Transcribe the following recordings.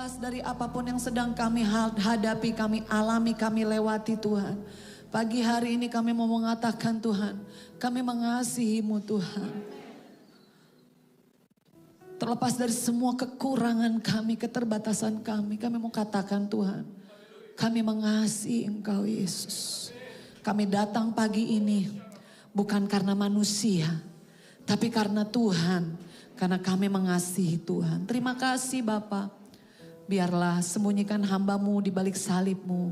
Terlepas dari apapun yang sedang kami hadapi, kami alami, kami lewati Tuhan. Pagi hari ini kami mau mengatakan Tuhan, kami mengasihi-Mu Tuhan. Terlepas dari semua kekurangan kami, keterbatasan kami mau katakan Tuhan, kami mengasihi Engkau Yesus. Kami datang pagi ini bukan karena manusia, tapi karena Tuhan, karena kami mengasihi Tuhan. Terima kasih Bapa. Biarlah sembunyikan hamba-Mu di balik salib-Mu.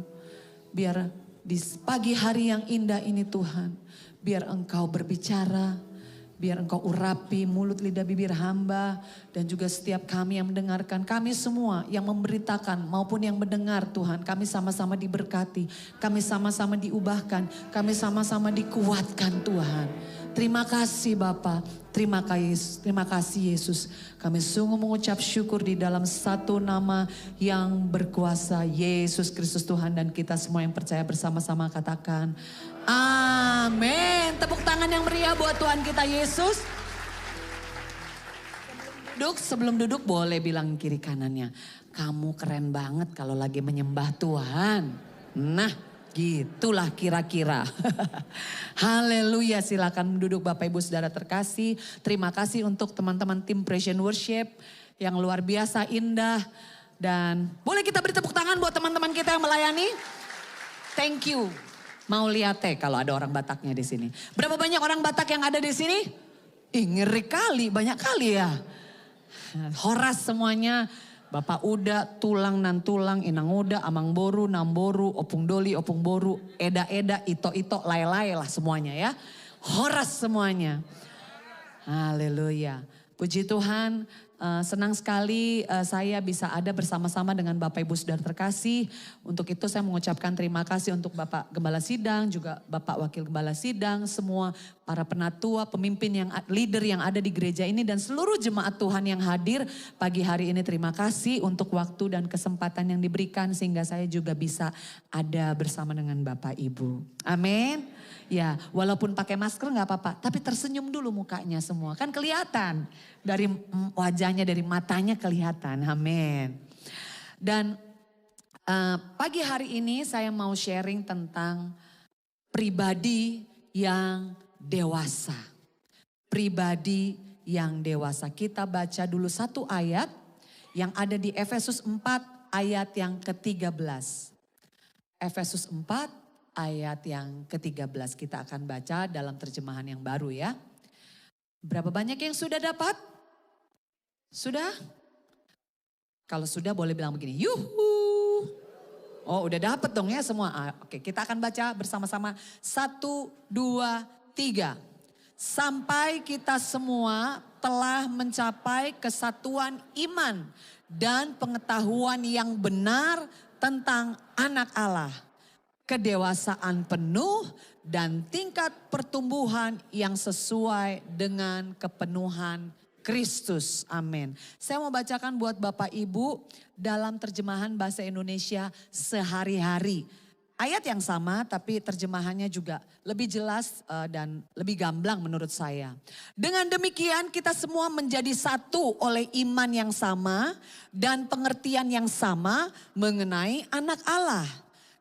Biar di pagi hari yang indah ini Tuhan, biar Engkau berbicara, biar Engkau urapi mulut lidah bibir hamba dan juga setiap kami yang mendengarkan, kami semua yang memberitakan maupun yang mendengar Tuhan, kami sama-sama diberkati, kami sama-sama diubahkan, kami sama-sama dikuatkan Tuhan. Terima kasih Bapa, terima kasih Yesus. Kami sungguh mengucap syukur di dalam satu nama yang berkuasa, Yesus Kristus Tuhan, dan kita semua yang percaya bersama-sama katakan amin. Tepuk tangan yang meriah buat Tuhan kita Yesus. Sebelum duduk boleh bilang kiri kanannya, kamu keren banget kalau lagi menyembah Tuhan. Nah, gitulah kira-kira. Haleluya, silakan duduk Bapak Ibu Saudara terkasih. Terima kasih untuk teman-teman tim Praise and Worship yang luar biasa indah. Dan boleh kita beri tepuk tangan buat teman-teman kita yang melayani. Thank you. Mau lihat kalau ada orang Bataknya di sini. Berapa banyak orang Batak yang ada di sini? Ngeri kali, banyak kali ya. Horas semuanya. Bapak Uda, tulang nan tulang, inang uda, amang boru, namboru, opung doli, opung boru, eda-eda, ito-ito, lay-lay lah semuanya ya. Horas semuanya. Haleluya. Puji Tuhan, senang sekali saya bisa ada bersama-sama dengan Bapak Ibu Saudara terkasih. Untuk itu saya mengucapkan terima kasih untuk Bapak Gembala Sidang, juga Bapak Wakil Gembala Sidang, semua para penatua, pemimpin yang leader yang ada di gereja ini dan seluruh jemaat Tuhan yang hadir pagi hari ini. Terima kasih untuk waktu dan kesempatan yang diberikan sehingga saya juga bisa ada bersama dengan Bapak Ibu. Amin. Ya, walaupun pakai masker nggak apa-apa, tapi tersenyum dulu mukanya semua. Kan kelihatan dari wajahnya, dari matanya kelihatan. Amin. Dan pagi hari ini saya mau sharing tentang pribadi yang dewasa. Pribadi yang dewasa. Kita baca dulu satu ayat yang ada di Efesus 4 ayat yang ke-13. Efesus 4 ayat yang ke-13 kita akan baca dalam terjemahan yang baru ya. Berapa banyak yang sudah dapat? Sudah? Kalau sudah boleh bilang begini, yuhu. Oh udah dapat dong ya semua. Oke, kita akan baca bersama-sama. 1, 2, 3. Sampai kita semua telah mencapai kesatuan iman dan pengetahuan yang benar tentang anak Allah. Kedewasaan penuh dan tingkat pertumbuhan yang sesuai dengan kepenuhan Kristus. Amin. Saya mau bacakan buat Bapak Ibu dalam terjemahan bahasa Indonesia sehari-hari. Ayat yang sama tapi terjemahannya juga lebih jelas dan lebih gamblang menurut saya. Dengan demikian kita semua menjadi satu oleh iman yang sama dan pengertian yang sama mengenai anak Allah.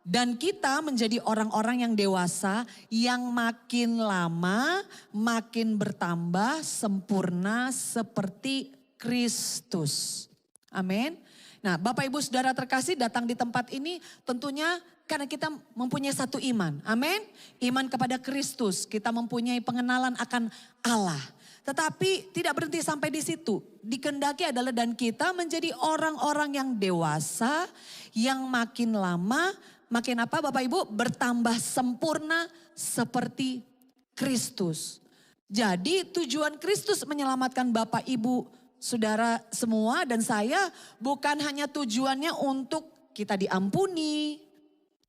Dan kita menjadi orang-orang yang dewasa yang makin lama makin bertambah sempurna seperti Kristus. Amin. Nah Bapak Ibu Saudara terkasih datang di tempat ini tentunya karena kita mempunyai satu iman. Amin. Iman kepada Kristus. Kita mempunyai pengenalan akan Allah. Tetapi tidak berhenti sampai di situ. Dikehendaki adalah dan kita menjadi orang-orang yang dewasa yang makin lama makin apa Bapak Ibu? Bertambah sempurna seperti Kristus. Jadi tujuan Kristus menyelamatkan Bapak Ibu, Saudara semua dan saya bukan hanya tujuannya untuk kita diampuni,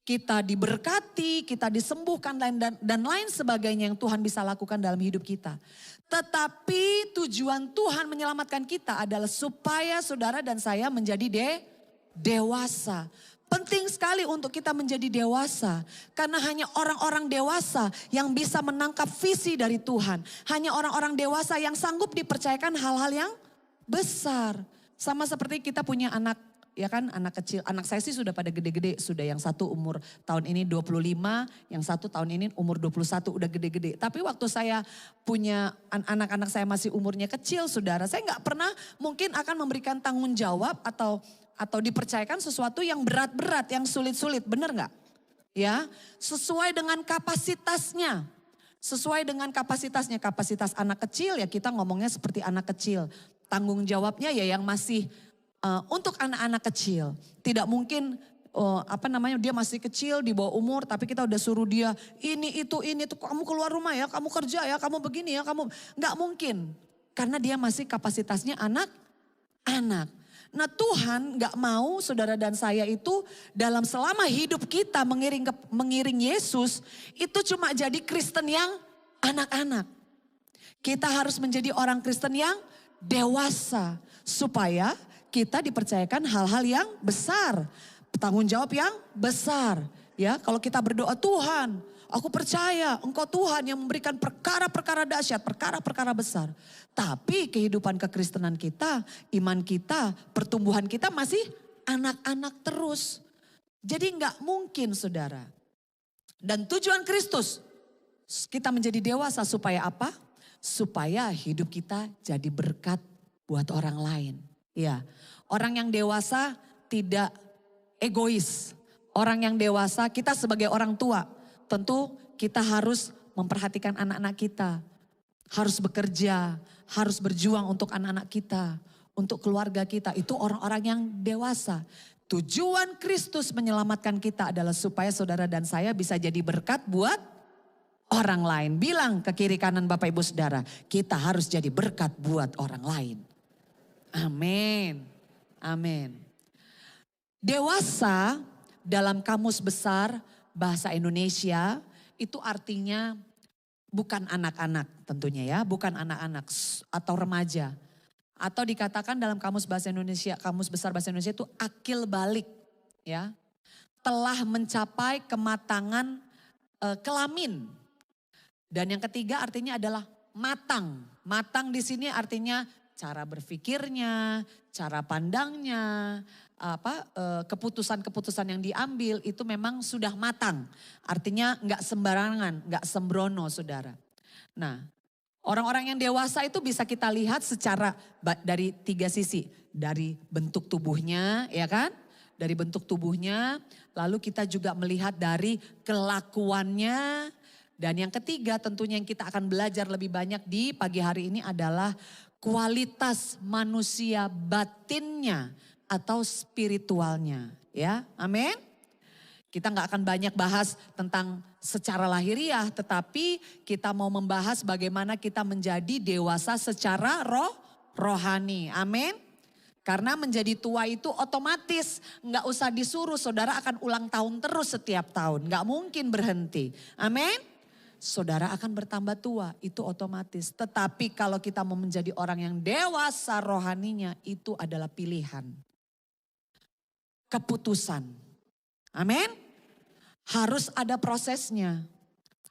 kita diberkati, kita disembuhkan dan lain sebagainya yang Tuhan bisa lakukan dalam hidup kita. Tetapi tujuan Tuhan menyelamatkan kita adalah supaya saudara dan saya menjadi dewasa. Penting sekali untuk kita menjadi dewasa. Karena hanya orang-orang dewasa yang bisa menangkap visi dari Tuhan. Hanya orang-orang dewasa yang sanggup dipercayakan hal-hal yang besar. Sama seperti kita punya anak ya kan anak kecil. Anak saya sih sudah pada gede-gede, sudah yang satu umur tahun ini 25, yang satu tahun ini umur 21 udah gede-gede. Tapi waktu saya punya anak-anak saya masih umurnya kecil saudara, saya nggak pernah mungkin akan memberikan tanggung jawab atau dipercayakan sesuatu yang berat-berat, yang sulit-sulit, bener nggak? Ya, sesuai dengan kapasitasnya. Sesuai dengan kapasitasnya, kapasitas anak kecil ya kita ngomongnya seperti anak kecil. Tanggung jawabnya ya yang masih untuk anak-anak kecil. Tidak mungkin dia masih kecil di bawah umur tapi kita udah suruh dia ini itu kamu keluar rumah ya, kamu kerja ya, kamu begini ya, kamu nggak mungkin. Karena dia masih kapasitasnya anak-anak. Nah Tuhan gak mau saudara dan saya itu dalam selama hidup kita mengiring Yesus itu cuma jadi Kristen yang anak-anak. Kita harus menjadi orang Kristen yang dewasa supaya kita dipercayakan hal-hal yang besar, tanggung jawab yang besar. Ya, kalau kita berdoa Tuhan, aku percaya Engkau Tuhan yang memberikan perkara-perkara dahsyat, perkara-perkara besar. Tapi kehidupan kekristenan kita, iman kita, pertumbuhan kita masih anak-anak terus. Jadi nggak mungkin saudara. Dan tujuan Kristus, kita menjadi dewasa supaya apa? Supaya hidup kita jadi berkat buat orang lain. Ya, orang yang dewasa tidak egois. Orang yang dewasa, kita sebagai orang tua, tentu kita harus memperhatikan anak-anak kita. Harus bekerja, harus berjuang untuk anak-anak kita, untuk keluarga kita. Itu orang-orang yang dewasa. Tujuan Kristus menyelamatkan kita adalah supaya saudara dan saya bisa jadi berkat buat orang lain. Bilang ke kiri kanan Bapak Ibu Saudara, kita harus jadi berkat buat orang lain. Amin. Amin. Dewasa dalam kamus besar bahasa Indonesia itu artinya bukan anak-anak tentunya ya, bukan anak-anak atau remaja. Atau dikatakan dalam kamus bahasa Indonesia, kamus besar bahasa Indonesia itu akil balik ya. Telah mencapai kematangan kelamin. Dan yang ketiga artinya adalah matang. Matang di sini artinya cara berpikirnya, cara pandangnya, keputusan-keputusan yang diambil itu memang sudah matang. Artinya nggak sembarangan, nggak sembrono saudara. Nah, orang-orang yang dewasa itu bisa kita lihat secara dari tiga sisi. Dari bentuk tubuhnya, ya kan? Dari bentuk tubuhnya, lalu kita juga melihat dari kelakuannya. Dan yang ketiga tentunya yang kita akan belajar lebih banyak di pagi hari ini adalah kualitas manusia batinnya atau spiritualnya. Ya, amin. Kita nggak akan banyak bahas tentang secara lahiriah, tetapi kita mau membahas bagaimana kita menjadi dewasa secara rohani. Amin. Karena menjadi tua itu otomatis nggak usah disuruh, saudara akan ulang tahun terus setiap tahun, nggak mungkin berhenti. Amin. Saudara akan bertambah tua, itu otomatis. Tetapi kalau kita mau menjadi orang yang dewasa rohaninya, itu adalah pilihan. Keputusan. Amin. Harus ada prosesnya.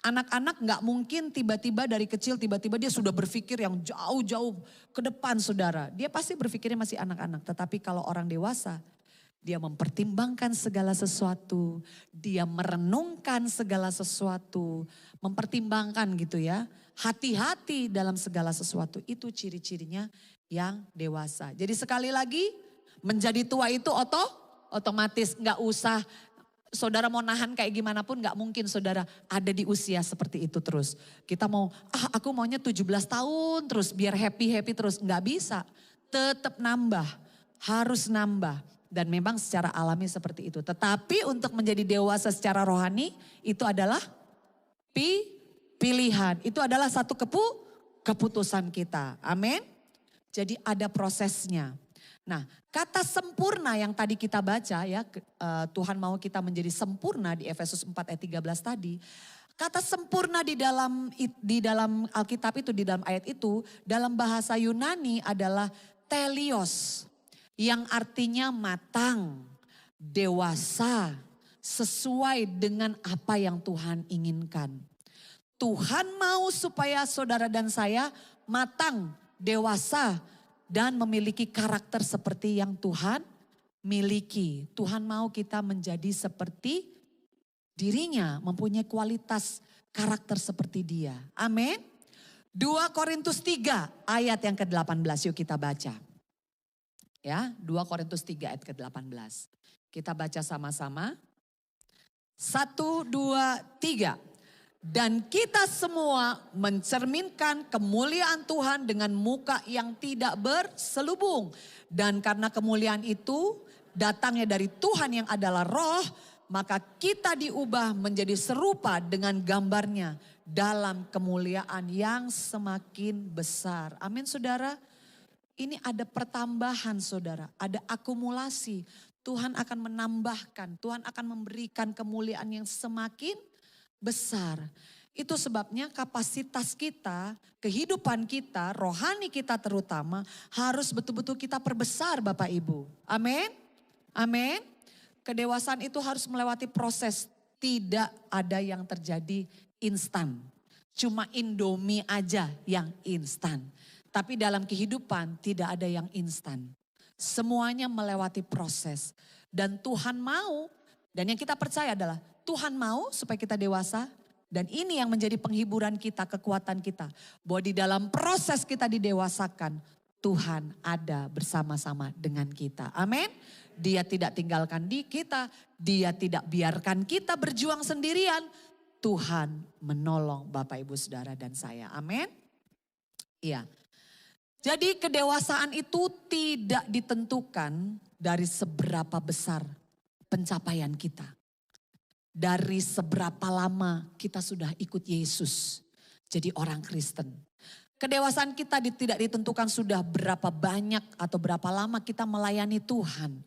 Anak-anak gak mungkin tiba-tiba dari kecil, tiba-tiba dia sudah berpikir yang jauh-jauh ke depan saudara. Dia pasti berpikirnya masih anak-anak. Tetapi kalau orang dewasa, dia mempertimbangkan segala sesuatu, dia merenungkan segala sesuatu, mempertimbangkan gitu ya. Hati-hati dalam segala sesuatu, itu ciri-cirinya yang dewasa. Jadi sekali lagi, menjadi tua itu otomatis gak usah, saudara mau nahan kayak gimana pun gak mungkin saudara ada di usia seperti itu terus. Kita mau, aku maunya 17 tahun terus biar happy terus. Gak bisa, tetap nambah, harus nambah. Dan memang secara alami seperti itu. Tetapi untuk menjadi dewasa secara rohani itu adalah pilihan. Itu adalah satu keputusan kita. Amin. Jadi ada prosesnya. Nah, kata sempurna yang tadi kita baca ya, Tuhan mau kita menjadi sempurna di Efesus 4 ayat 13 tadi. Kata sempurna di dalam Alkitab itu, di dalam ayat itu, dalam bahasa Yunani adalah telios. Yang artinya matang, dewasa, sesuai dengan apa yang Tuhan inginkan. Tuhan mau supaya saudara dan saya matang, dewasa, dan memiliki karakter seperti yang Tuhan miliki. Tuhan mau kita menjadi seperti dirinya, mempunyai kualitas karakter seperti dia. Amin. 2 Korintus 3 ayat yang ke-18, yuk kita baca. Ya, 2 Korintus 3 ayat ke-18. Kita baca sama-sama. 1, 2, 3. Dan kita semua mencerminkan kemuliaan Tuhan dengan muka yang tidak berselubung. Dan karena kemuliaan itu datangnya dari Tuhan yang adalah roh, maka kita diubah menjadi serupa dengan gambarnya dalam kemuliaan yang semakin besar. Amin saudara. Ini ada pertambahan saudara, ada akumulasi. Tuhan akan menambahkan, Tuhan akan memberikan kemuliaan yang semakin besar. Itu sebabnya kapasitas kita, kehidupan kita, rohani kita terutama harus betul-betul kita perbesar Bapak Ibu. Amin. Amin. Kedewasaan itu harus melewati proses. Tidak ada yang terjadi instan. Cuma Indomie aja yang instan. Tapi dalam kehidupan tidak ada yang instan. Semuanya melewati proses. Dan Tuhan mau, dan yang kita percaya adalah Tuhan mau supaya kita dewasa. Dan ini yang menjadi penghiburan kita, kekuatan kita. Bahwa di dalam proses kita didewasakan, Tuhan ada bersama-sama dengan kita. Amin. Dia tidak tinggalkan di kita, dia tidak biarkan kita berjuang sendirian. Tuhan menolong Bapak Ibu Saudara dan saya. Amin. Iya. Jadi kedewasaan itu tidak ditentukan dari seberapa besar pencapaian kita. Dari seberapa lama kita sudah ikut Yesus jadi orang Kristen. Kedewasaan kita tidak ditentukan sudah berapa banyak atau berapa lama kita melayani Tuhan.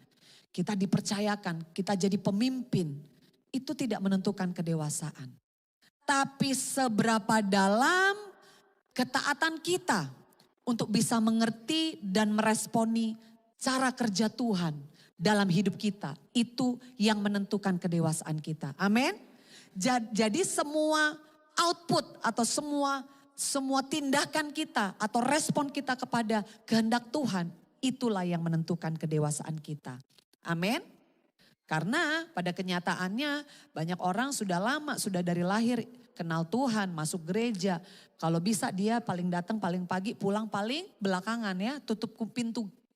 Kita dipercayakan, kita jadi pemimpin. Itu tidak menentukan kedewasaan. Tapi seberapa dalam ketaatan kita untuk bisa mengerti dan meresponi cara kerja Tuhan dalam hidup kita. Itu yang menentukan kedewasaan kita. Amin. Jadi semua output atau semua tindakan kita atau respon kita kepada kehendak Tuhan, itulah yang menentukan kedewasaan kita. Amin. Karena pada kenyataannya banyak orang sudah lama, sudah dari lahir kenal Tuhan, masuk gereja. Kalau bisa dia paling datang paling pagi, pulang paling belakangan ya, tutup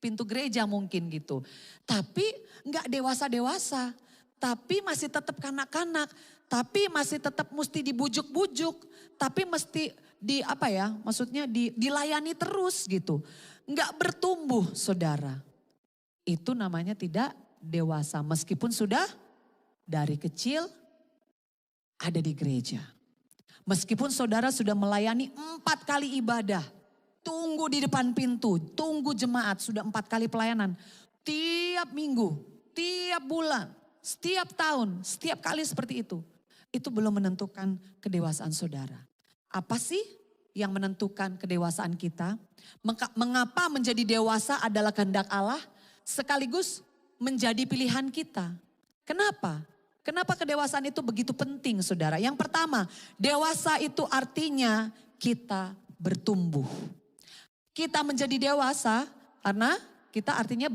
pintu gereja mungkin gitu. Tapi enggak dewasa-dewasa, tapi masih tetap kanak-kanak, tapi masih tetap mesti dibujuk-bujuk, tapi mesti dilayani terus gitu. Enggak bertumbuh saudara. Itu namanya tidak dewasa meskipun sudah dari kecil ada di gereja. Meskipun saudara sudah melayani 4 kali ibadah. Tunggu di depan pintu, tunggu jemaat, sudah 4 kali pelayanan. Tiap minggu, tiap bulan, setiap tahun, setiap kali seperti itu. Itu belum menentukan kedewasaan saudara. Apa sih yang menentukan kedewasaan kita? Mengapa menjadi dewasa adalah kehendak Allah sekaligus menjadi pilihan kita? Kenapa? Kenapa kedewasaan itu begitu penting saudara? Yang pertama, dewasa itu artinya kita bertumbuh. Kita menjadi dewasa karena kita artinya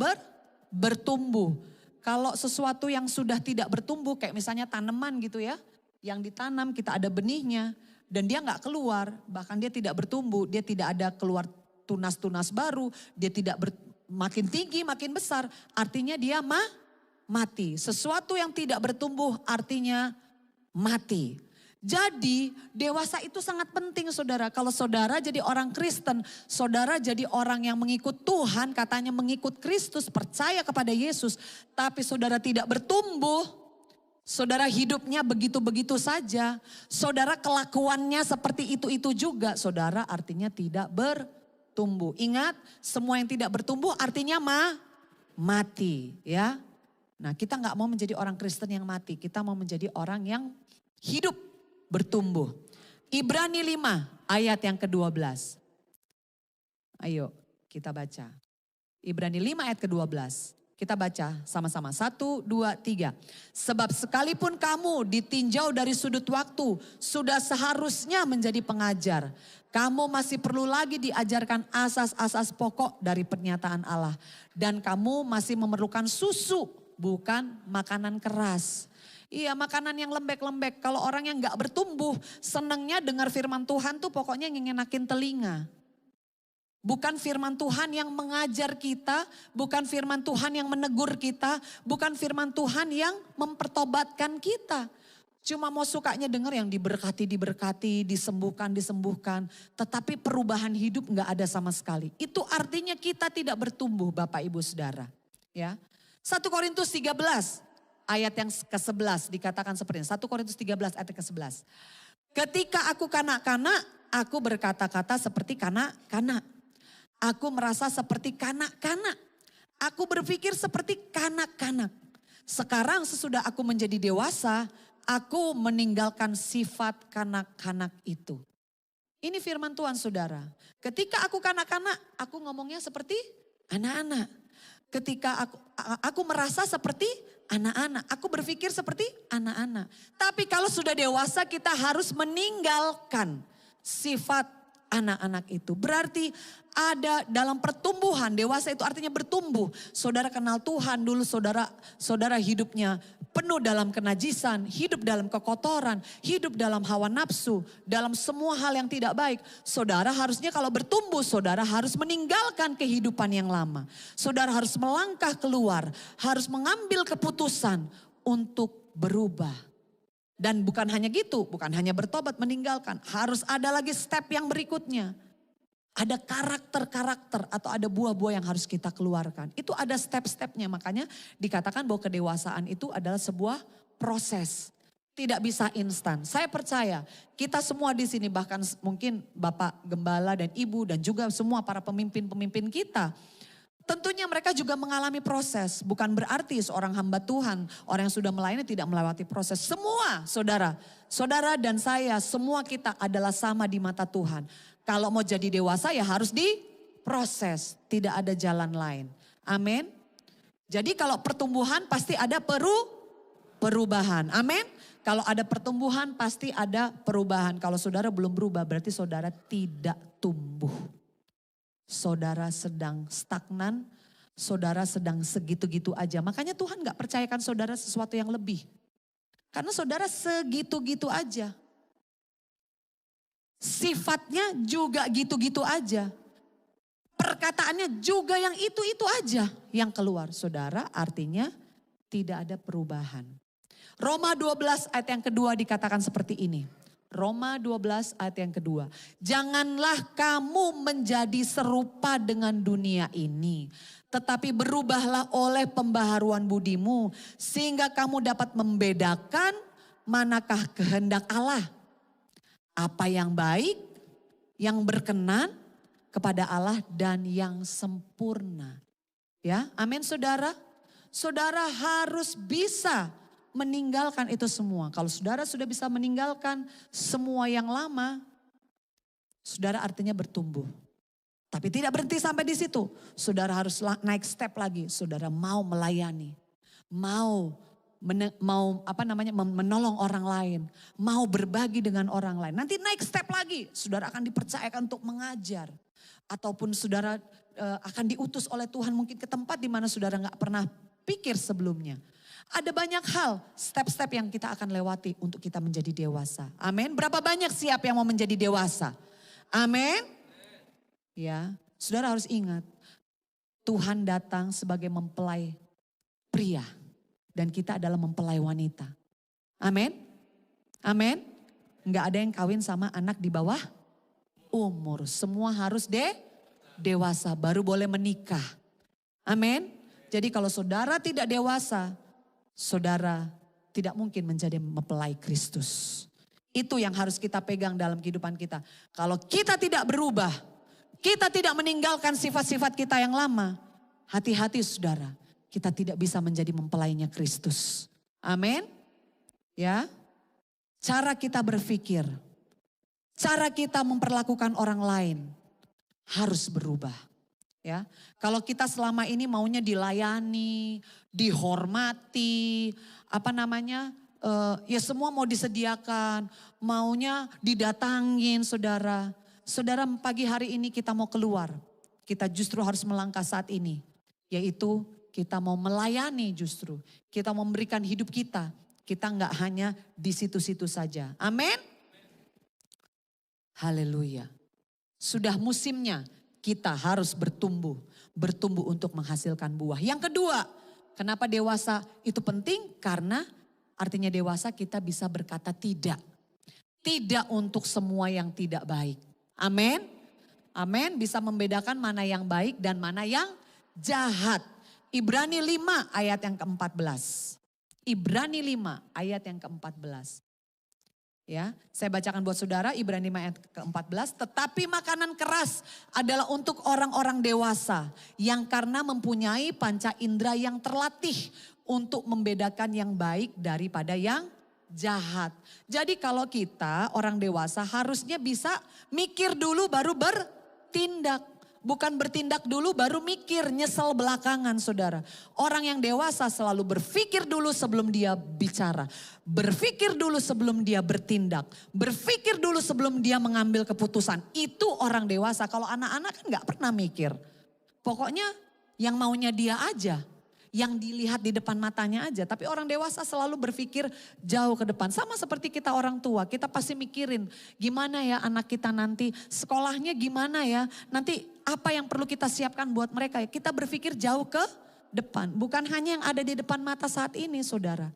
bertumbuh. Kalau sesuatu yang sudah tidak bertumbuh kayak misalnya tanaman gitu ya. Yang ditanam kita ada benihnya dan dia gak keluar. Bahkan dia tidak bertumbuh, dia tidak ada keluar tunas-tunas baru. Dia tidak makin tinggi, makin besar. Artinya dia mati. Sesuatu yang tidak bertumbuh artinya mati. Jadi dewasa itu sangat penting saudara. Kalau saudara jadi orang Kristen, saudara jadi orang yang mengikut Tuhan, katanya mengikut Kristus, percaya kepada Yesus. Tapi saudara tidak bertumbuh, saudara hidupnya begitu-begitu saja. Saudara kelakuannya seperti itu-itu juga, saudara artinya tidak bertumbuh. Ingat, semua yang tidak bertumbuh artinya mati ya. Nah kita gak mau menjadi orang Kristen yang mati. Kita mau menjadi orang yang hidup bertumbuh. Ibrani 5 ayat yang ke-12. Ayo kita baca. Ibrani 5 ayat ke-12. Kita baca sama-sama. 1, 2, 3. Sebab sekalipun kamu ditinjau dari sudut waktu, sudah seharusnya menjadi pengajar. Kamu masih perlu lagi diajarkan asas-asas pokok dari pernyataan Allah. Dan kamu masih memerlukan susu, bukan makanan keras. Iya, makanan yang lembek-lembek. Kalau orang yang gak bertumbuh, senangnya dengar firman Tuhan tuh pokoknya ngenakin telinga. Bukan firman Tuhan yang mengajar kita, bukan firman Tuhan yang menegur kita, bukan firman Tuhan yang mempertobatkan kita. Cuma mau sukanya dengar yang diberkati, disembuhkan. Tetapi perubahan hidup gak ada sama sekali. Itu artinya kita tidak bertumbuh Bapak Ibu Saudara. Ya. 1 Korintus 13 ayat yang ke-11 dikatakan seperti ini. 1 Korintus 13 ayat ke-11. Ketika aku kanak-kanak, aku berkata-kata seperti kanak-kanak. Aku merasa seperti kanak-kanak. Aku berpikir seperti kanak-kanak. Sekarang sesudah aku menjadi dewasa, aku meninggalkan sifat kanak-kanak itu. Ini firman Tuhan saudara. Ketika aku kanak-kanak, aku ngomongnya seperti anak-anak. Ketika aku merasa seperti anak-anak. Aku berpikir seperti anak-anak. Tapi kalau sudah dewasa kita harus meninggalkan sifat anak-anak itu. Berarti ada dalam pertumbuhan, dewasa itu artinya bertumbuh. Saudara kenal Tuhan dulu, saudara hidupnya penuh dalam kenajisan, hidup dalam kekotoran, hidup dalam hawa nafsu, dalam semua hal yang tidak baik. Saudara harusnya kalau bertumbuh, saudara harus meninggalkan kehidupan yang lama. Saudara harus melangkah keluar, harus mengambil keputusan untuk berubah. Dan bukan hanya gitu, bukan hanya bertobat meninggalkan. Harus ada lagi step yang berikutnya. Ada karakter-karakter atau ada buah-buah yang harus kita keluarkan. Itu ada step-stepnya, makanya dikatakan bahwa kedewasaan itu adalah sebuah proses. Tidak bisa instan. Saya percaya kita semua di sini bahkan mungkin Bapak Gembala dan Ibu dan juga semua para pemimpin-pemimpin kita. Tentunya mereka juga mengalami proses. Bukan berarti seorang hamba Tuhan, orang yang sudah melayani tidak melewati proses. Semua saudara dan saya, semua kita adalah sama di mata Tuhan. Kalau mau jadi dewasa ya harus diproses. Tidak ada jalan lain. Amin. Jadi kalau pertumbuhan pasti ada perubahan. Amin. Kalau ada pertumbuhan pasti ada perubahan. Kalau saudara belum berubah berarti saudara tidak tumbuh. Saudara sedang stagnan, saudara sedang segitu-gitu aja. Makanya Tuhan gak percayakan saudara sesuatu yang lebih. Karena saudara segitu-gitu aja. Sifatnya juga gitu-gitu aja. Perkataannya juga yang itu-itu aja yang keluar. Saudara artinya tidak ada perubahan. Roma 12 ayat yang kedua dikatakan seperti ini. Roma 12 ayat yang kedua. Janganlah kamu menjadi serupa dengan dunia ini. Tetapi berubahlah oleh pembaharuan budimu. Sehingga kamu dapat membedakan manakah kehendak Allah. Apa yang baik, yang berkenan kepada Allah dan yang sempurna. Ya, amin saudara. Saudara harus bisa meninggalkan itu semua. Kalau saudara sudah bisa meninggalkan semua yang lama, saudara artinya bertumbuh. Tapi tidak berhenti sampai di situ. Saudara harus naik step lagi. Saudara mau melayani, mau menolong orang lain, mau berbagi dengan orang lain. Nanti naik step lagi, saudara akan dipercayakan untuk mengajar. Ataupun saudara akan diutus oleh Tuhan mungkin ke tempat di mana saudara gak pernah pikir sebelumnya. Ada banyak hal, step-step yang kita akan lewati untuk kita menjadi dewasa. Amin. Berapa banyak siap yang mau menjadi dewasa? Amin. Ya, saudara harus ingat, Tuhan datang sebagai mempelai pria. Dan kita adalah mempelai wanita. Amin. Amin. Enggak ada yang kawin sama anak di bawah umur. Semua harus dewasa baru boleh menikah. Amin. Jadi kalau saudara tidak dewasa, saudara tidak mungkin menjadi mempelai Kristus. Itu yang harus kita pegang dalam kehidupan kita. Kalau kita tidak berubah, kita tidak meninggalkan sifat-sifat kita yang lama, hati-hati saudara. Kita tidak bisa menjadi mempelainya Kristus. Amin. Ya. Cara kita berpikir, cara kita memperlakukan orang lain harus berubah. Ya, kalau kita selama ini maunya dilayani, dihormati, ya semua mau disediakan, maunya didatangin saudara. Saudara, pagi hari ini kita mau keluar, kita justru harus melangkah saat ini, yaitu kita mau melayani justru, kita mau memberikan hidup kita nggak hanya di situ-situ saja. Amin. Haleluya. Sudah musimnya kita harus bertumbuh untuk menghasilkan buah. Yang kedua, kenapa dewasa itu penting? Karena artinya dewasa kita bisa berkata tidak. Tidak untuk semua yang tidak baik. Amin. Amin, bisa membedakan mana yang baik dan mana yang jahat. Ibrani 5 ayat yang ke-14. Ibrani 5 ayat yang ke-14. Ya, saya bacakan buat saudara Ibrani 5 ayat ke-14. Tetapi makanan keras adalah untuk orang-orang dewasa yang karena mempunyai panca indera yang terlatih untuk membedakan yang baik daripada yang jahat. Jadi kalau kita orang dewasa harusnya bisa mikir dulu baru bertindak. Bukan bertindak dulu baru mikir, nyesel belakangan saudara. Orang yang dewasa selalu berpikir dulu sebelum dia bicara. Berpikir dulu sebelum dia bertindak. Berpikir dulu sebelum dia mengambil keputusan. Itu orang dewasa. Kalau anak-anak kan gak pernah mikir. Pokoknya yang maunya dia aja. Yang dilihat di depan matanya aja. Tapi orang dewasa selalu berpikir jauh ke depan. Sama seperti kita orang tua. Kita pasti mikirin gimana ya anak kita nanti. Sekolahnya gimana ya. Nanti apa yang perlu kita siapkan buat mereka. Kita berpikir jauh ke depan. Bukan hanya yang ada di depan mata saat ini saudara.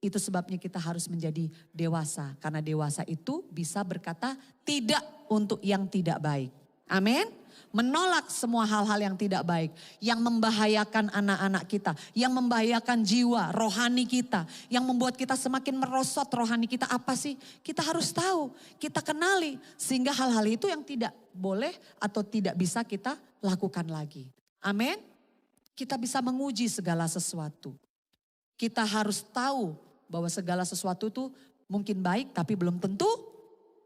Itu sebabnya kita harus menjadi dewasa. Karena dewasa itu bisa berkata tidak untuk yang tidak baik. Amin. Menolak semua hal-hal yang tidak baik. Yang membahayakan anak-anak kita. Yang membahayakan jiwa, rohani kita. Yang membuat kita semakin merosot rohani kita. Apa sih? Kita harus tahu. Kita kenali. Sehingga hal-hal itu yang tidak boleh atau tidak bisa kita lakukan lagi. Amin. Kita bisa menguji segala sesuatu. Kita harus tahu bahwa segala sesuatu itu mungkin baik tapi belum tentu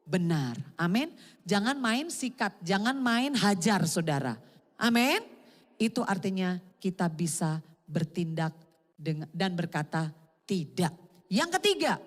benar. Amin. Jangan main sikat, jangan main hajar saudara. Amin. Itu artinya kita bisa bertindak dan berkata tidak. Yang ketiga,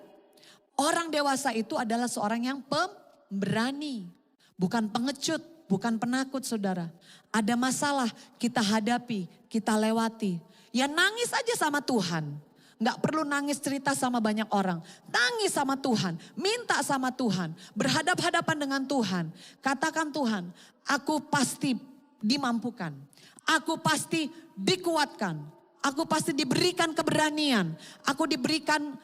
orang dewasa itu adalah seorang yang pemberani. Bukan pengecut, bukan penakut saudara. Ada masalah kita hadapi, kita lewati. Ya nangis aja sama Tuhan. Nggak perlu nangis cerita sama banyak orang. Nangis sama Tuhan, minta sama Tuhan, berhadap-hadapan dengan Tuhan. Katakan Tuhan, aku pasti dimampukan. Aku pasti dikuatkan. Aku pasti diberikan keberanian. Aku diberikan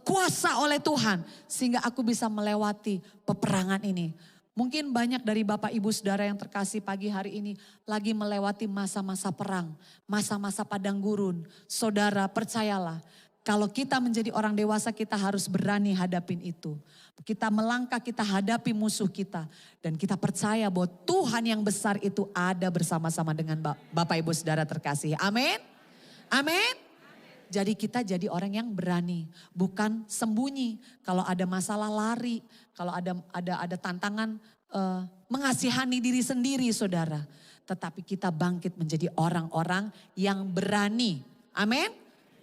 kuasa oleh Tuhan. Sehingga aku bisa melewati peperangan ini. Mungkin banyak dari Bapak Ibu Saudara yang terkasih pagi hari ini lagi melewati masa-masa perang, masa-masa padang gurun. Saudara percayalah, kalau kita menjadi orang dewasa kita harus berani hadapin itu. Kita melangkah, kita hadapi musuh kita. Dan kita percaya bahwa Tuhan yang besar itu ada bersama-sama dengan Bapak Ibu Saudara terkasih. Amin. Amin. Jadi kita jadi orang yang berani, bukan sembunyi. Kalau ada masalah lari, kalau ada tantangan mengasihani diri sendiri saudara. Tetapi kita bangkit menjadi orang-orang yang berani. Amin.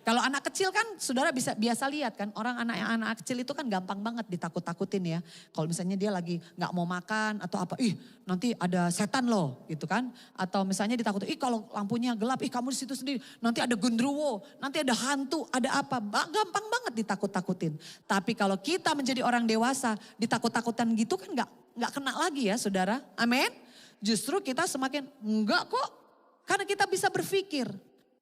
Kalau anak kecil kan saudara biasa lihat kan, anak kecil itu kan gampang banget ditakut-takutin ya. Kalau misalnya dia lagi gak mau makan atau apa, nanti ada setan loh gitu kan. Atau misalnya ditakutin, kalau lampunya gelap, kamu di situ sendiri. Nanti ada genderuwo, nanti ada hantu, ada apa. Gampang banget ditakut-takutin. Tapi kalau kita menjadi orang dewasa, ditakut-takutan gitu kan gak kena lagi ya saudara. Amin. Justru kita semakin enggak kok. Karena kita bisa berpikir.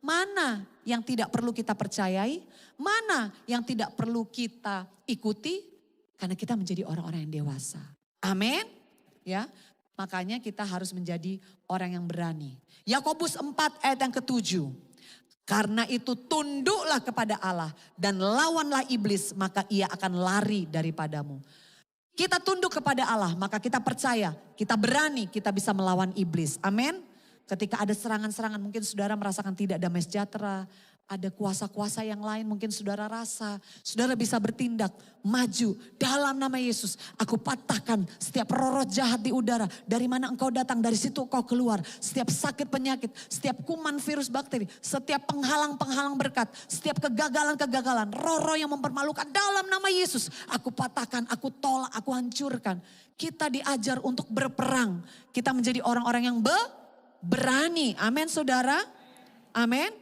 Mana yang tidak perlu kita percayai, mana yang tidak perlu kita ikuti, karena kita menjadi orang-orang yang dewasa. Amin. Ya, makanya kita harus menjadi orang yang berani. Yakobus 4 ayat yang ke-7. Karena itu tunduklah kepada Allah dan lawanlah iblis, maka ia akan lari daripadamu. Kita tunduk kepada Allah, maka kita percaya, kita berani, kita bisa melawan iblis. Amin. Ketika ada serangan-serangan mungkin saudara merasakan tidak damai sejahtera. Ada kuasa-kuasa yang lain mungkin saudara rasa. Saudara bisa bertindak, maju dalam nama Yesus. Aku patahkan setiap roh jahat di udara. Dari mana engkau datang, dari situ engkau keluar. Setiap sakit penyakit, setiap kuman virus bakteri. Setiap penghalang-penghalang berkat. Setiap kegagalan-kegagalan. Roh-roh yang mempermalukan dalam nama Yesus. Aku patahkan, aku tolak, aku hancurkan. Kita diajar untuk berperang. Kita menjadi orang-orang yang berani. Amin saudara. Amin.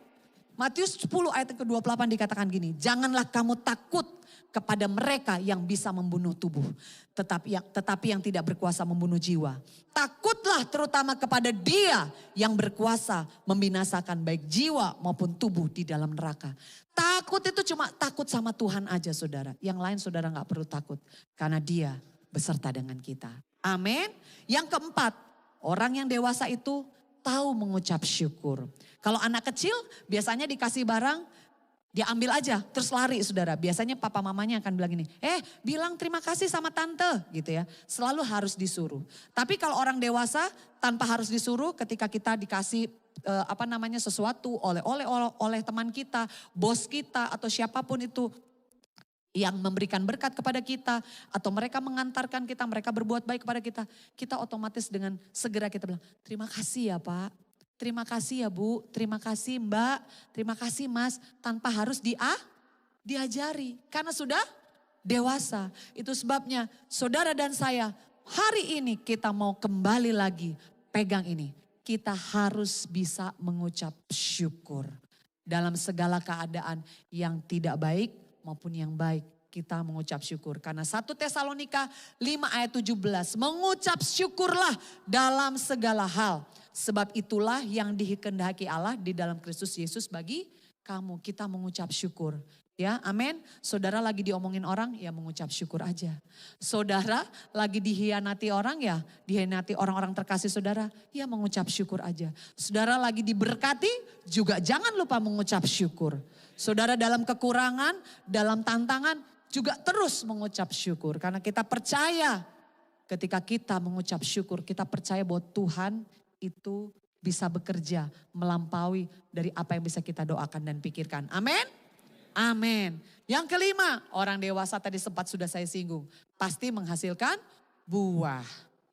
Matius 10 ayat ke-28 dikatakan gini. Janganlah kamu takut kepada mereka yang bisa membunuh tubuh. Tetapi yang tidak berkuasa membunuh jiwa. Takutlah terutama kepada Dia yang berkuasa membinasakan baik jiwa maupun tubuh di dalam neraka. Takut itu cuma takut sama Tuhan aja saudara. Yang lain saudara gak perlu takut. Karena Dia beserta dengan kita. Amin. Yang keempat, orang yang dewasa itu tahu mengucap syukur. Kalau anak kecil biasanya dikasih barang, dia ambil aja terus lari saudara. Biasanya papa mamanya akan bilang gini, bilang terima kasih sama tante gitu ya. Selalu harus disuruh. Tapi kalau orang dewasa tanpa harus disuruh, ketika kita dikasih sesuatu oleh teman kita, bos kita atau siapapun itu yang memberikan berkat kepada kita atau mereka mengantarkan kita, mereka berbuat baik kepada kita, kita otomatis dengan segera kita bilang, terima kasih ya Pak, terima kasih ya Bu, terima kasih Mbak, terima kasih Mas, tanpa harus diajari karena sudah dewasa. Itu sebabnya saudara dan saya hari ini kita mau kembali lagi pegang ini. Kita harus bisa mengucap syukur dalam segala keadaan yang tidak baik maupun yang baik, kita mengucap syukur. Karena 1 Tesalonika 5 ayat 17, mengucap syukurlah dalam segala hal. Sebab itulah yang dikehendaki Allah di dalam Kristus Yesus bagi kamu. Kita mengucap syukur. Ya, amin. Saudara lagi diomongin orang, ya mengucap syukur aja. Saudara lagi dihianati orang, ya dihianati orang-orang terkasih saudara, ya mengucap syukur aja. Saudara lagi diberkati, juga jangan lupa mengucap syukur. Saudara dalam kekurangan, dalam tantangan, juga terus mengucap syukur. Karena kita percaya ketika kita mengucap syukur, kita percaya bahwa Tuhan itu bisa bekerja melampaui dari apa yang bisa kita doakan dan pikirkan. Amin. Amin. Yang kelima, orang dewasa tadi sempat sudah saya singgung, pasti menghasilkan buah.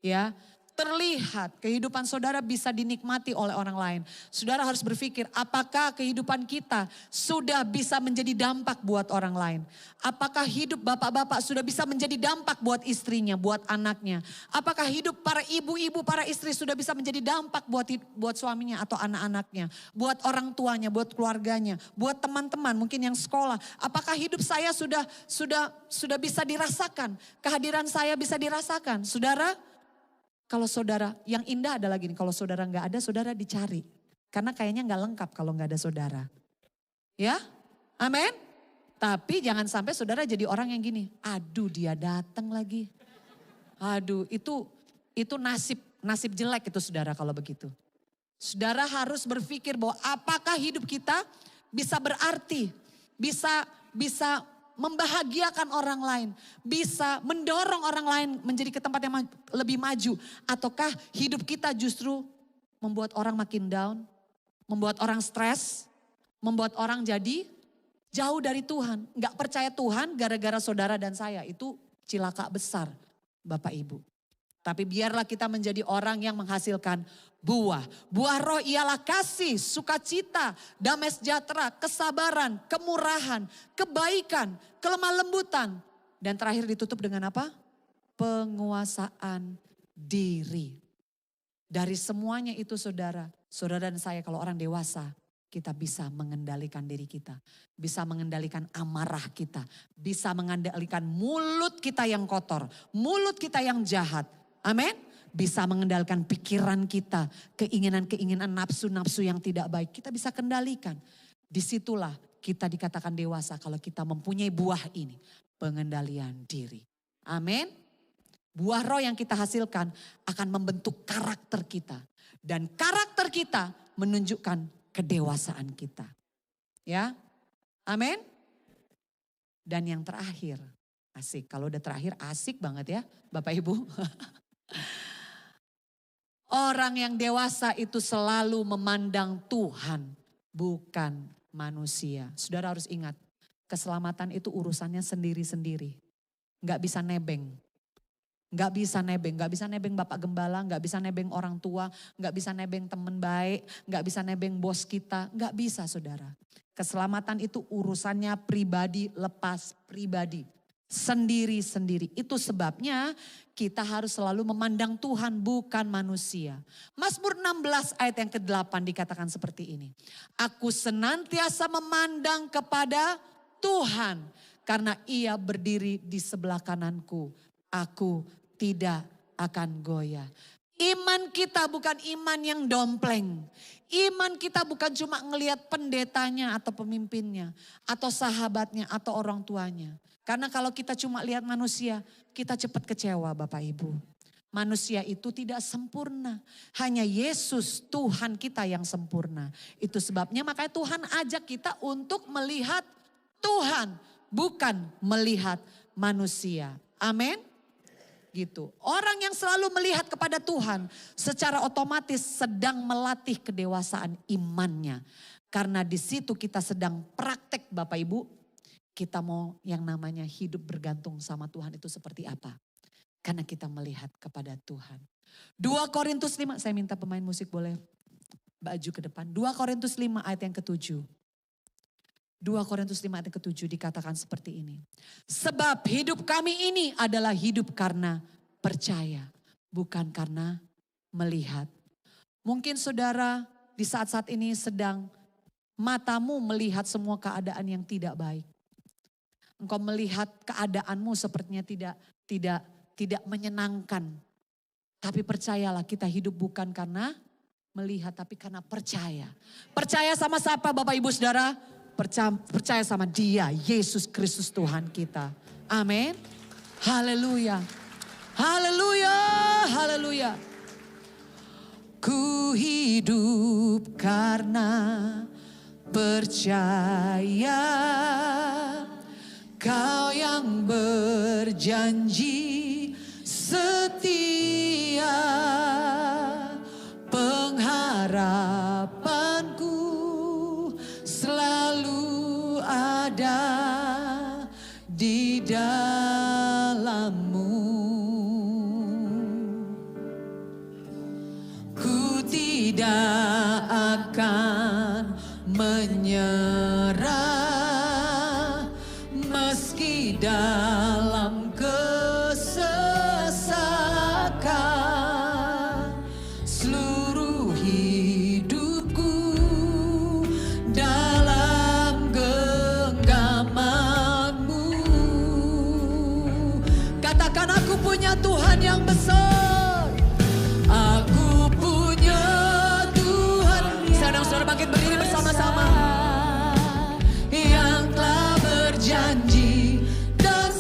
Ya, terlihat kehidupan saudara bisa dinikmati oleh orang lain. Saudara harus berpikir, apakah kehidupan kita sudah bisa menjadi dampak buat orang lain? Apakah hidup bapak-bapak sudah bisa menjadi dampak buat istrinya, buat anaknya? Apakah hidup para ibu-ibu, para istri sudah bisa menjadi dampak buat suaminya atau anak-anaknya? Buat orang tuanya, buat keluarganya, buat teman-teman mungkin yang sekolah. Apakah hidup saya sudah bisa dirasakan? Kehadiran saya bisa dirasakan? Saudara, kalau saudara, yang indah adalah gini, kalau saudara nggak ada, saudara dicari. Karena kayaknya nggak lengkap kalau nggak ada saudara. Ya, amin. Tapi jangan sampai saudara jadi orang yang gini, aduh dia datang lagi. Aduh itu nasib jelek itu saudara kalau begitu. Saudara harus berpikir bahwa apakah hidup kita bisa berarti, bisa membahagiakan orang lain, bisa mendorong orang lain menjadi ke tempat yang lebih maju. Ataukah hidup kita justru membuat orang makin down, membuat orang stres, membuat orang jadi jauh dari Tuhan. Gak percaya Tuhan gara-gara saudara dan saya, itu cilaka besar Bapak Ibu. Tapi biarlah kita menjadi orang yang menghasilkan buah. Buah roh ialah kasih, sukacita, damai sejahtera, kesabaran, kemurahan, kebaikan, kelemah lembutan. Dan terakhir ditutup dengan apa? Penguasaan diri. Dari semuanya itu saudara dan saya kalau orang dewasa, kita bisa mengendalikan diri kita. Bisa mengendalikan amarah kita. Bisa mengendalikan mulut kita yang kotor. Mulut kita yang jahat. Amin. Bisa mengendalikan pikiran kita. Keinginan-keinginan nafsu-nafsu yang tidak baik. Kita bisa kendalikan. Disitulah kita dikatakan dewasa kalau kita mempunyai buah ini. Pengendalian diri. Amin. Buah roh yang kita hasilkan akan membentuk karakter kita. Dan karakter kita menunjukkan kedewasaan kita. Ya. Amin. Dan yang terakhir. Asik. Kalau udah terakhir asik banget ya Bapak Ibu. Orang yang dewasa itu selalu memandang Tuhan, bukan manusia. Saudara harus ingat, keselamatan itu urusannya sendiri-sendiri. Gak bisa nebeng. Gak bisa nebeng Bapak Gembala, gak bisa nebeng orang tua, gak bisa nebeng teman baik, gak bisa nebeng bos kita, gak bisa saudara. Keselamatan itu urusannya pribadi, lepas pribadi, sendiri-sendiri. Itu sebabnya kita harus selalu memandang Tuhan bukan manusia. Mazmur 16 ayat yang ke-8 dikatakan seperti ini. Aku senantiasa memandang kepada Tuhan karena Ia berdiri di sebelah kananku. Aku tidak akan goyah. Iman kita bukan iman yang dompleng. Iman kita bukan cuma ngelihat pendetanya atau pemimpinnya. Atau sahabatnya atau orang tuanya. Karena kalau kita cuma lihat manusia, kita cepat kecewa Bapak Ibu. Manusia itu tidak sempurna. Hanya Yesus Tuhan kita yang sempurna. Itu sebabnya makanya Tuhan ajak kita untuk melihat Tuhan. Bukan melihat manusia. Amin. Gitu. Orang yang selalu melihat kepada Tuhan secara otomatis sedang melatih kedewasaan imannya. Karena di situ kita sedang praktek Bapak Ibu. Kita mau yang namanya hidup bergantung sama Tuhan itu seperti apa. Karena kita melihat kepada Tuhan. 2 Korintus 5, saya minta pemain musik boleh baju ke depan. 2 Korintus 5 ayat yang ke-7. 2 Korintus 5 ayat ke-7 dikatakan seperti ini. Sebab hidup kami ini adalah hidup karena percaya, bukan karena melihat. Mungkin saudara di saat-saat ini sedang matamu melihat semua keadaan yang tidak baik. Engkau melihat keadaanmu sepertinya tidak menyenangkan. Tapi percayalah kita hidup bukan karena melihat tapi karena percaya. Percaya sama siapa Bapak Ibu Saudara? Percaya sama Dia, Yesus Kristus Tuhan kita. Amin. Haleluya. Haleluya. Haleluya. Ku hidup karena percaya. Kau yang berjanji setia. Pengharapanku selalu ada di dalam-Mu. Ku tidak akan menyerah meski dalam kesesakan. Seluruh hidupku dalam genggaman-Mu. Katakan aku punya Tuhan yang besar. Aku punya Tuhan. Sedang saudara bangkit berdiri bersama-sama. Yang telah berjanji dan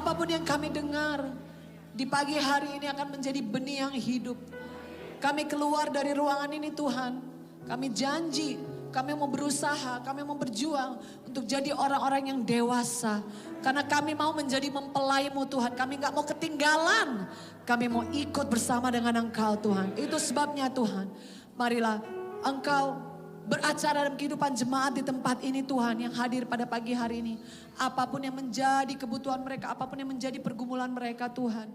Apapun yang kami dengar di pagi hari ini akan menjadi benih yang hidup. Kami keluar dari ruangan ini Tuhan. Kami janji, kami mau berusaha, kami mau berjuang untuk jadi orang-orang yang dewasa. Karena kami mau menjadi mempelai-Mu Tuhan. Kami gak mau ketinggalan. Kami mau ikut bersama dengan Engkau Tuhan. Itu sebabnya Tuhan, marilah Engkau beracara dalam kehidupan jemaat di tempat ini Tuhan yang hadir pada pagi hari ini. Apapun yang menjadi kebutuhan mereka, apapun yang menjadi pergumulan mereka Tuhan.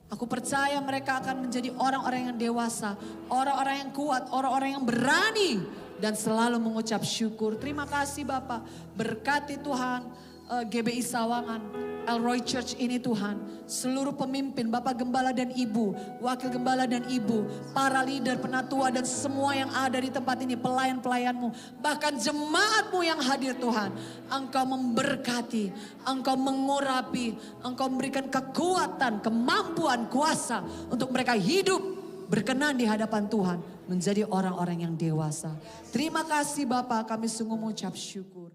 Aku percaya mereka akan menjadi orang-orang yang dewasa, orang-orang yang kuat, orang-orang yang berani. Dan selalu mengucap syukur. Terima kasih Bapak, berkati Tuhan GBI Sawangan, Elroy Church ini Tuhan. Seluruh pemimpin, Bapak Gembala dan Ibu, Wakil Gembala dan Ibu, para leader, penatua dan semua yang ada di tempat ini, pelayan-pelayan-Mu. Bahkan jemaat-Mu yang hadir Tuhan. Engkau memberkati, Engkau mengurapi, Engkau memberikan kekuatan, kemampuan, kuasa untuk mereka hidup berkenan di hadapan Tuhan. Menjadi orang-orang yang dewasa. Terima kasih Bapak, kami sungguh mengucap syukur.